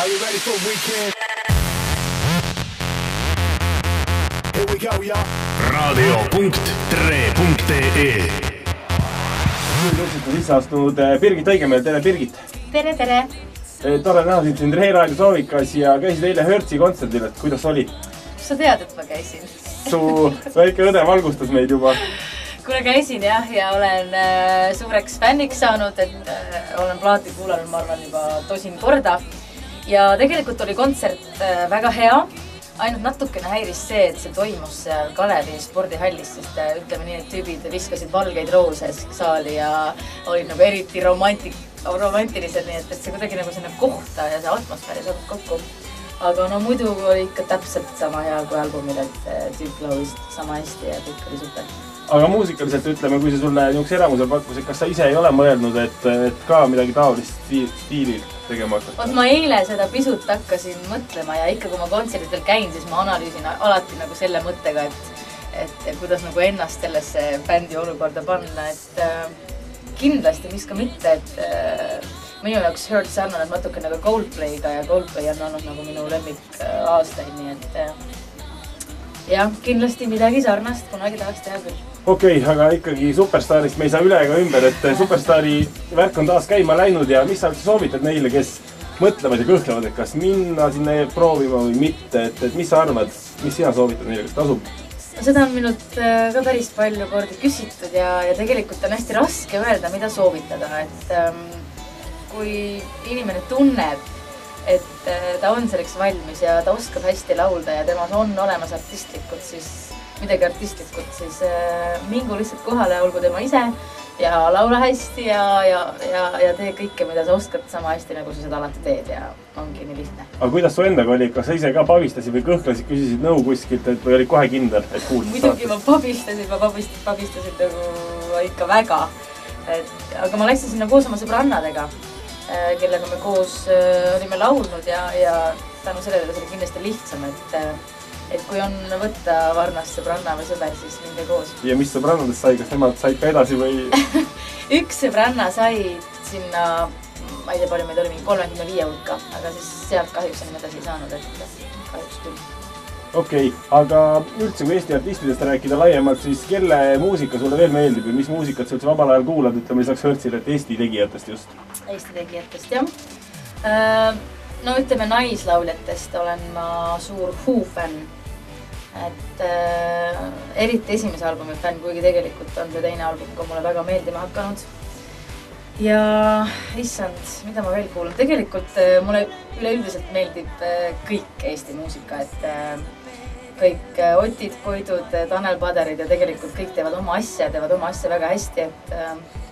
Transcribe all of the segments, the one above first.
Are you ready for weekend? Here we go, y'all. Radio.tre.ee Nüüd sisse astunud Birgit Õigemeel. Tere, Birgit! Tere, tere! Tore näha sind Reeraaega Soovikas ja käisid eile Hörtsi kontserdil, et kuidas oli? Sa tead, et ma käisin? Su väike õde valgustas meid juba. Kuule käisin jah, ja olen suureks fänniks saanud, et olen plaati kuulanud, ma arvan, juba tosin korda. Ja tegelikult oli kontsert väga hea. Ainult natukene häiris see, et see toimus seal Kalevi spordihallis, sest ütleme nii, et tüübid viskasid valgeid roose saali ja olid nagu eriti romantilised, nii et see kuidagi nagu sinna kohta ja see atmosfääri saab kokku. Aga no muidu oli ikka täpselt sama hea kui albumil, et tüüp laulis sama hästi ja kõik oli super. Aga muusikaliselt ütleme, kui see sulle niuks eramusel pakkus, et kas sa ise ei ole mõelnud, et ka midagi taolist stiilil tegema hakata? Oot, ma eile seda pisut hakkasin mõtlema ja ikka kui ma kontserditel käin, siis ma analüüsin alati nagu selle mõttega, et kuidas nagu ennast sellesse bändi olukorda panna, et kindlasti mis ka mitte, et minu jaoks Hurt sarnanud natuke nagu Coldplay'ga ja Coldplay on olnud nagu minu lemmik aastaid, nii et jah, kindlasti midagi sarnast kunagi tahaks teha küll. Okei, aga ikkagi Superstarist me ei saa üle ega ümber, et Superstari värk on taas käima läinud ja mis sa soovitad neile, kes mõtlevad ja kõhklevad, et kas minna sinna proovima või mitte, et mis sa arvad, mis sina soovitad neile, kas tasub? Seda on minult ka päris palju kordi küsitud ja tegelikult on hästi raske öelda, mida soovitada, et kui inimene tunneb, et ta on selleks valmis ja ta oskab hästi laulda ja temas on olemas artistlikud, siis midagi artistlikud, siis mingu lihtsalt kohale, olgu tema ise ja laula hästi ja tee kõike, mida sa oskad sama hästi, nagu sa seda alati teed ja ongi nii lihtne. Aga kuidas su endaga oli? Kas sa ise ka pabistasid või kõhklasid, küsisid nõu kuskilt, et või oli kohe kindel, et kuulsid muidugi ma pabistasin nagu ikka väga. Aga ma läksin sinna koos oma sõbrannadega, kellega me koos olime laulnud ja tänu sellele see oli kindlasti lihtsam, et kui on võtta varnast sõbranna või sõber, siis minge koos. Ja mis sõbrannadest sai? Kas nemad said ka edasi või? Üks sõbranna sai sinna, ma ei tea palju meid oli, mingi 35 hulka, aga siis sealt kahjuks on edasi saanud, et kahjuks küll. Okei, aga üldse kui Eesti artistidest rääkida laiemalt, siis kelle muusika sulle veel meeldib ja mis muusikat sa üldse vabal ajal kuulad, ütleme lisaks Hörtsile, et Eesti tegijatest just? Eesti tegijatest, jah. No ütleme naislauljatest olen ma suur Who fänn. Et eriti esimese albumi fänn, kuigi tegelikult on see teine album ka mulle väga meeldima hakanud. Ja issand, mida ma veel kuulan? Tegelikult mulle üleüldiselt meeldib kõik Eesti muusika, et kõik Otid, Koidud, Tanel Paderid ja tegelikult kõik teevad oma asja väga hästi, et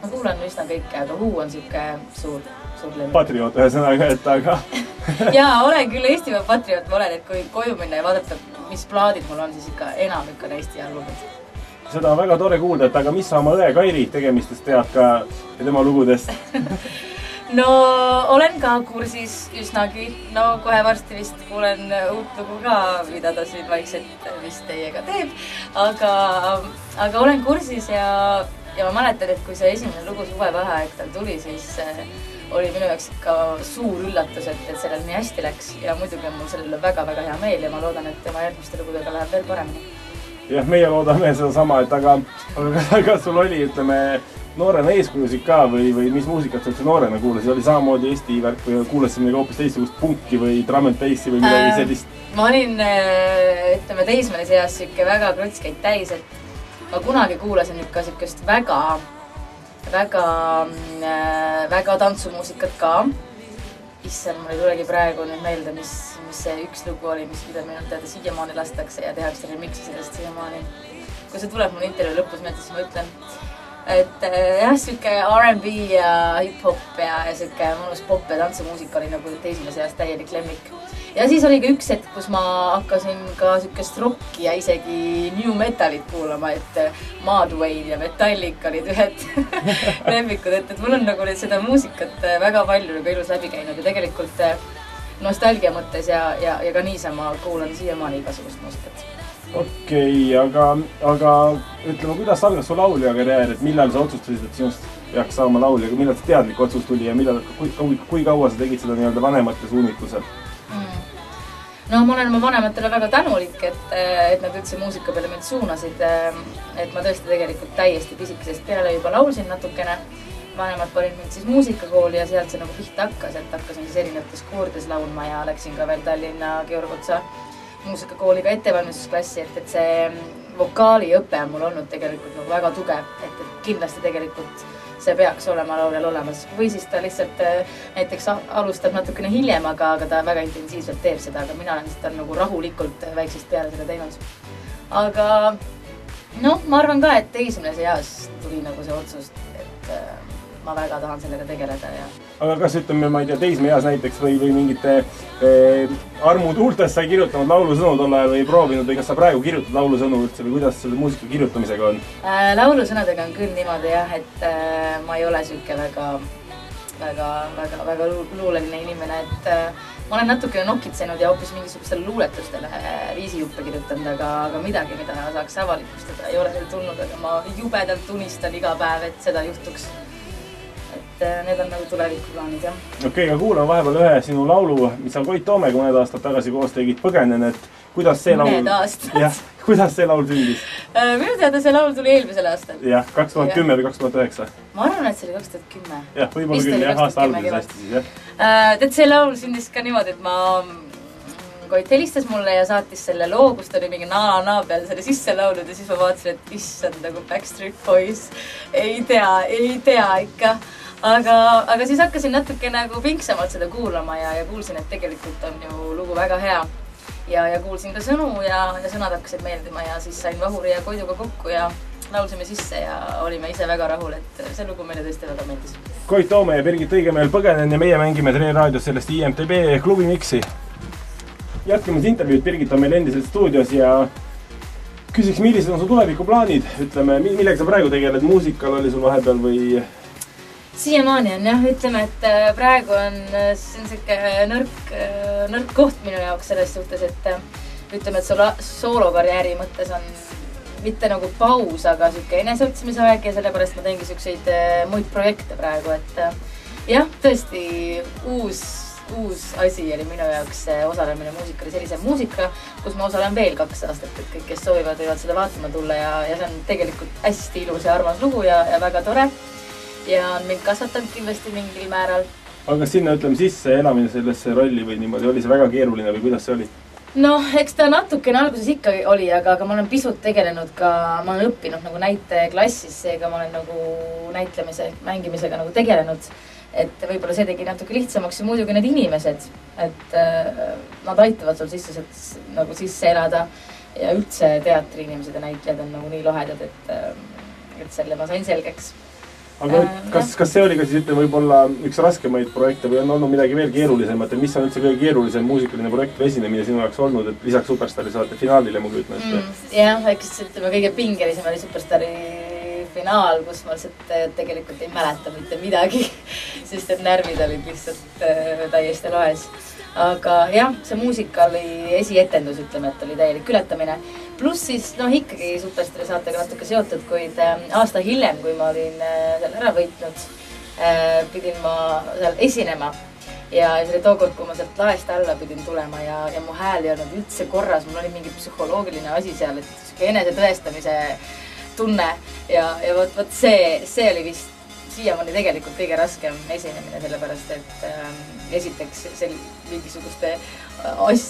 ma kuulan üsna kõike, aga Who on siuke suur lemmik. Patriot ühesõnaga, et aga... Jaa, olen küll Eestimaa patriot, ma olen, et kui koju minna ja vaadata, mis plaadid mul on, siis ikka enamik on Eesti albumid. Seda on väga tore kuulda, et aga mis sa oma õe Kairi tegemistest tead ka ja tema lugudest? No olen ka kursis üsnagi. No kohe varsti vist kuulen uut lugu ka, mida ta siin vaikselt vist teiega teeb. Aga olen kursis ja ma mäletan, et kui see esimene lugu Suvevaheaeg tal tuli, siis oli minu jaoks ikka suur üllatus, et sellel nii hästi läks ja muidugi on mul sellele väga-väga hea meel ja ma loodan, et tema järgmiste lugudega läheb veel paremini. Jah, meie loodame seda sama, et aga kas sul oli, ütleme, noorena eeskujusid ka või mis muusikat sa üldse noorena kuulasid? Oli samamoodi Eesti värk või kuulasid midagi hoopis teistsugust punki või drum and bassi või midagi sellist? Ma olin, ütleme, teismelise eas siuke väga krutskeid täis, et ma kunagi kuulasin ikka siukest väga tantsumuusikat ka. Issand, mul ei tulegi praegu nüüd meelde, mis see üks lugu oli, mida minul teada siiamaani lastakse ja tehakse remixi sellest siiamaani. Kui see tuleb mul intervjuu lõpus meelde, siis ma ütlen, et jah, siuke R&B ja hip-hop ja siuke mõnus pop ja tantsumuusika oli nagu teismelise eas täielik lemmik. Ja siis oli ka üks hetk, kus ma hakkasin ka siukest rocki ja isegi new metalit kuulama, et Madwayne ja Metallica olid ühed lemmikud, et mul on nagu seda muusikat väga palju ilus läbi käinud ja tegelikult nostalgia mõttes ja ka niisama kuulan siiamaani igasugust muusikat. Okei, aga ütleme, kuidas algas su laulja karjäär, et millal sa otsustasid, et sinust peaks saama laulja, millal see teadlik otsus tuli ja kui kaua sa tegid seda nii-öelda vanemate suunitlusel? No ma olen oma vanematele väga tänulik, et nad üldse muusika peale mind suunasid, et ma tõesti tegelikult täiesti pisikesest peale juba laulsin natukene. Vanemad panid mind siis muusikakooli ja sealt see nagu pihta hakkas, et hakkasin siis erinevates koorides laulma ja läksin ka veel Tallinna Georg Otsa muusikakooliga ettevalmistusklassi, et see vokaaliõpe on mul olnud tegelikult nagu väga tugev, et kindlasti tegelikult see peaks olema lauljal olemas. Või siis ta lihtsalt näiteks alustab natukene hiljem, aga ta väga intensiivselt teeb seda, aga mina olen lihtsalt nagu rahulikult väiksest peale seda teinud. Aga noh, ma arvan ka, et teismeles eas tuli nagu see otsus, et ma väga tahan sellega tegeleda ja... Aga kas ütleme, ma ei tea, teismeeas näiteks või mingite armutuultes sai kirjutanud laulusõnu tol ajal või proovinud või kas sa praegu kirjutad laulusõnu üldse või kuidas selle muusika kirjutamisega on? Laulusõnadega on küll niimoodi jah, et ma ei ole siuke väga luuleline inimene, et ma olen natukene nokitsenud ja hoopis mingisugustele luuletustele viisijuppe kirjutanud, aga midagi, mida saaks avalikustada, ei ole veel tulnud, aga ma jubedalt unistan iga päev, et seda juhtuks. Need on nagu tulevikuplaanid, jah. Okei, aga kuulan vahepeal ühe sinu laulu, mis sa Koit Toomega mõned aastad tagasi koos tegid, Põgenen, et kuidas see laul... Mõned aastad? Jah, kuidas see laul sündis? Minu teada see laul tuli eelmisel aastal. Jah, 2010 või 2009? Ma arvan, et see oli 2010. Jah, võib-olla küll, jah, aasta alguses hästi siis, jah. Tead, see laul sündis ka niimoodi, et ma... Koit helistas mulle ja saatis selle loo, kus ta oli mingi naa peal selle sisse laulud ja siis ma vaatasin, et issand nagu Backstreet Boys. Ei tea ikka. Aga siis hakkasin natuke nagu pingsamalt seda kuulama ja kuulsin, et tegelikult on ju lugu väga hea. Ja kuulsin ka sõnu ja sõnad hakkasid meeldima ja siis sain Vahuri ja Koiduga kokku ja laulsime sisse ja olime ise väga rahul, et see lugu meile tõesti väga meeldis. Koit Toome ja Birgit Õigemeel Põgenen ja meie mängime Tre raadios sellest IMTB klubi miksi. Jätkame siis intervjuud, Birgit on meil endiselt stuudios ja küsiks, millised on su tulevikuplaanid? Ütleme, millega sa praegu tegeled? Muusikal oli sul vahepeal või... Siiamaani on jah, ütleme, et praegu on see siuke nõrk koht minu jaoks selles suhtes, et ütleme, et soolokarjääri mõttes on mitte nagu paus, aga siuke eneseotsimise aeg ja sellepärast ma teengi siukseid muid projekte praegu, et jah, tõesti uus asi oli minu jaoks osalemine muusikali, sellise muusika, kus ma osalen veel 2 aastat, et kõik, kes soovivad, võivad seda vaatama tulla ja see on tegelikult hästi ilus ja armas lugu ja väga tore. Ja on mind kasvatanud kindlasti mingil määral. Aga kas sinna, ütleme, sisse elamine sellesse rolli või niimoodi, oli see väga keeruline või kuidas see oli? Noh, eks ta natukene alguses ikka oli, aga ma olen pisut tegelenud ka, ma olen õppinud nagu näiteklassis, seega ma olen nagu näitlemise, mängimisega nagu tegelenud. Et võib-olla see tegi natuke lihtsamaks ja muidugi need inimesed, et nad aitavad sul sisse elada ja üldse teatri inimesed ja näitlejad on nagu nii lahedad, et selle ma sain selgeks. Aga kas see oli ka siis ütleme võib-olla üks raskemaid projekte või on olnud midagi veel keerulisemat, et mis on üldse kõige keerulisem muusikaline projekt või esinemine sinu jaoks olnud, et lisaks Superstaari saate finaalile mu ütlen? Jah, eks ütleme kõige pingelisem oli Superstaari finaal, kus ma lihtsalt tegelikult ei mäleta mitte midagi, sest et närvid olid lihtsalt täiesti laes. Aga jah, see muusika oli esietendus, ütleme, et oli täielik ületamine. Pluss siis, ikkagi Superstaari saatega natuke seotud, kuid aasta hiljem, kui ma olin seal ära võitnud, pidin ma seal esinema. Ja see oli tookord, kui ma sealt laest alla pidin tulema ja mu hääl ei olnud üldse korras. Mul oli mingi psühholoogiline asi seal, et enese tõestamise tunne. Ja võt see oli vist siiamaani tegelikult kõige raskem esinemine, sellepärast, et esiteks mingisuguste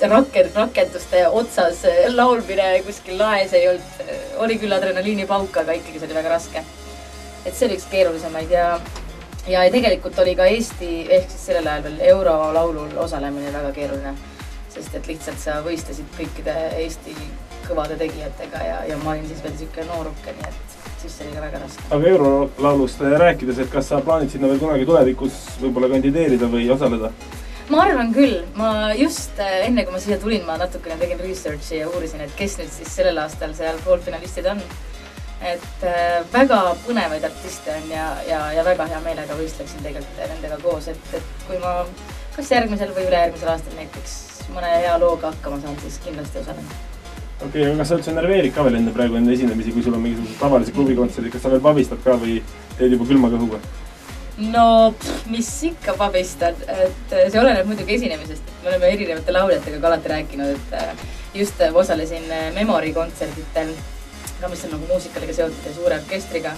rakenduste otsas laulmine kuskil laes ei olnud, oli küll adrenaliinipauk, aga ikkagi see oli väga raske. Et see oli üks keerulisemaid ja tegelikult oli ka Eesti, ehk siis sellel ajal veel Eurolaulul osalemine väga keeruline, sest et lihtsalt sa võistlesid kõikide Eesti kõvade tegijatega ja ma olin siis veel siuke nooruke, nii et siis see oli ka väga raske. Aga Eurolaulust rääkides, et kas sa plaanid sinna veel kunagi tulevikus võib-olla kandideerida või osaleda? Ma arvan küll. Ma just enne, kui ma siia tulin, ma natukene tegin researchi ja uurisin, et kes nüüd siis sellel aastal seal poolfinalistid on. Et väga põnevaid artiste on ja väga hea meelega võistleksin tegelikult nendega koos, et kui ma kas järgmisel või ülejärgmisel aastal näiteks mõne hea looga hakkama saan, siis kindlasti osalen. Okei, aga kas sa üldse nerveerid ka veel enne praegu enne esinemisi, kui sul on mingisugused tavalised klubikontserdid, kas sa veel pabistad ka või teed juba külma kõhuga? No, mis ikka pabistan, et see oleneb muidugi esinemisest. Me oleme erinevate lauljatega ka alati rääkinud, et just osalesin Memory kontserditel, mis on nagu muusikaliga seotud ja suure orkestriga.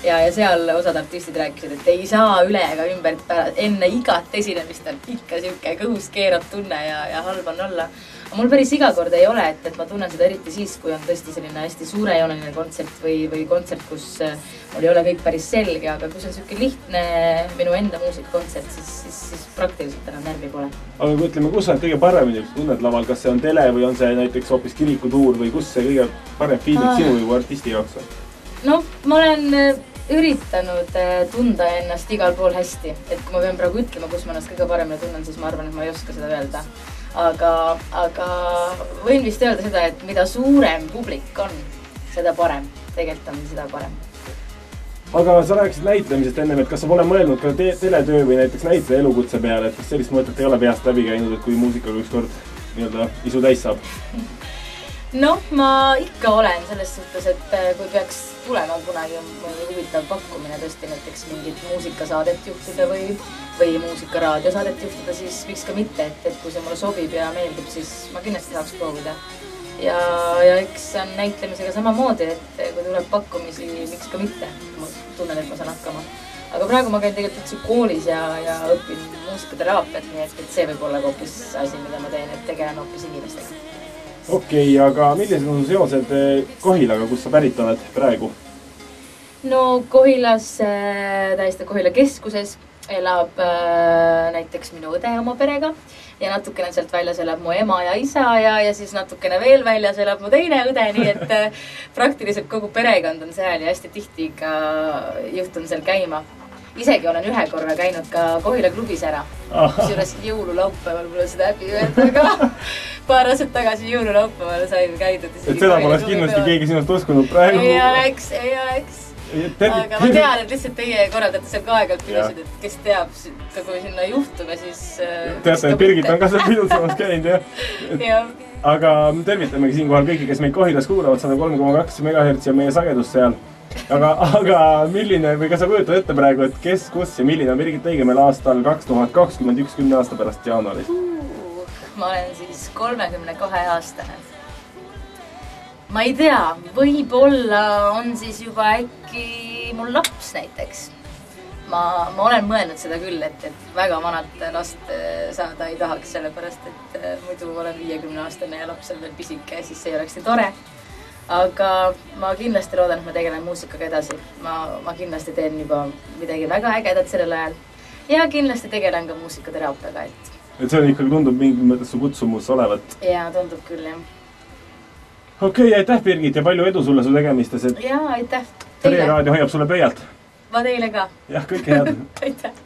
Ja seal osad artistid rääkisid, et ei saa üle ega ümber enne igat esinemist on ikka siuke kõhus keerab tunne ja halb on olla. Aga mul päris iga kord ei ole, et ma tunnen seda eriti siis, kui on tõesti selline hästi suurejooneline kontsert või kontsert, kus mul ei ole kõik päris selge, aga kui see on siuke lihtne minu enda muusikakontsert, siis praktiliselt enam närvi pole. Aga kui ütleme, kus sa kõige paremini tunned laval, kas see on tele või on see näiteks hoopis kirikutuur või kus see kõige parem feeling sinu või artisti jaoks on? No, ma olen üritanud tunda ennast igal pool hästi, et kui ma pean praegu ütlema, kus ma ennast kõige paremini tunnen, siis ma arvan, et ma ei oska seda öelda. Aga võin vist öelda seda, et mida suurem publik on, seda parem. Tegelikult on seda parem. Aga sa rääkisid näitlemisest ennem, et kas sa pole mõelnud ka teletöö või näiteks näitleja elukutse peale, et kas sellist mõtet ei ole peast läbi käinud, et kui muusikaga ükskord nii-öelda isu täis saab? Noh, ma ikka olen selles suhtes, et kui peaks tulema kunagi mõni huvitav pakkumine tõesti näiteks mingit muusikasaadet juhtida või muusikaraadiosaadet juhtida, siis miks ka mitte, et kui see mulle sobib ja meeldib, siis ma kindlasti saaks proovida. Ja eks on näitlemisega samamoodi, et kui tuleb pakkumisi, miks ka mitte. Ma tunnen, et ma saan hakkama. Aga praegu ma käin tegelikult üldse koolis ja õpin muusikateraapiat, nii et see võib olla hoopis asi, mida ma teen, et tegelen hoopis inimestega. Okei, aga millised on seosed Kohilaga, kus sa pärit oled praegu? No Kohilas, täiesti Kohila keskuses elab näiteks minu õde oma perega ja natukene sealt väljas elab mu ema ja isa ja siis natukene veel väljas elab mu teine õde, nii et praktiliselt kogu perekond on seal ja hästi tihti ka juhtun seal käima. Isegi olen ühe korra käinud ka Kohila klubis ära. Kusjuures jõululaupäeval mulle seda häbi öelda, aga paar aastat tagasi jõululaupäeval sain käidud. Et seda poleks kindlasti keegi sinust uskunud praegu. Ei oleks. Aga ma tean, et lihtsalt teie korraldate seal ka aeg-ajalt pidusid, et kes teab, kui sinna juhtume, siis... Teate, Birgit on ka seal pidutsemas käinud, jah? Aga tervitamegi siinkohal kõiki, kes meid Kohilas kuulavad, 103,2 MHz ja meie sagedus seal. Aga milline, või kas sa kujutad ette praegu, et kes, kus ja milline on Birgit Õigemeel aastal 2021, 10 aasta pärast jaanuaris? Ma olen siis 32 aastane. Ma ei tea, võib-olla on siis juba äkki mul laps näiteks. Ma olen mõelnud seda küll, et väga vanat last saada ei tahaks, sellepärast, et muidu olen 50 aastane ja laps on veel pisike, siis see ei oleks nii tore. Aga ma kindlasti loodan, et ma tegelen muusikaga edasi. Ma kindlasti teen juba midagi väga ägedat sellel ajal. Ja kindlasti tegelen ka muusikateraapiaga. Et see on ikkagi tundub mingi mõttes su kutsumus olevat? Jaa, tundub küll, jah. Okei, aitäh Birgit ja palju edu sulle su tegemistes. Jaa, aitäh. Raadio hoiab sulle pöialt. Ma teile ka. Jah, kõike head. Aitäh.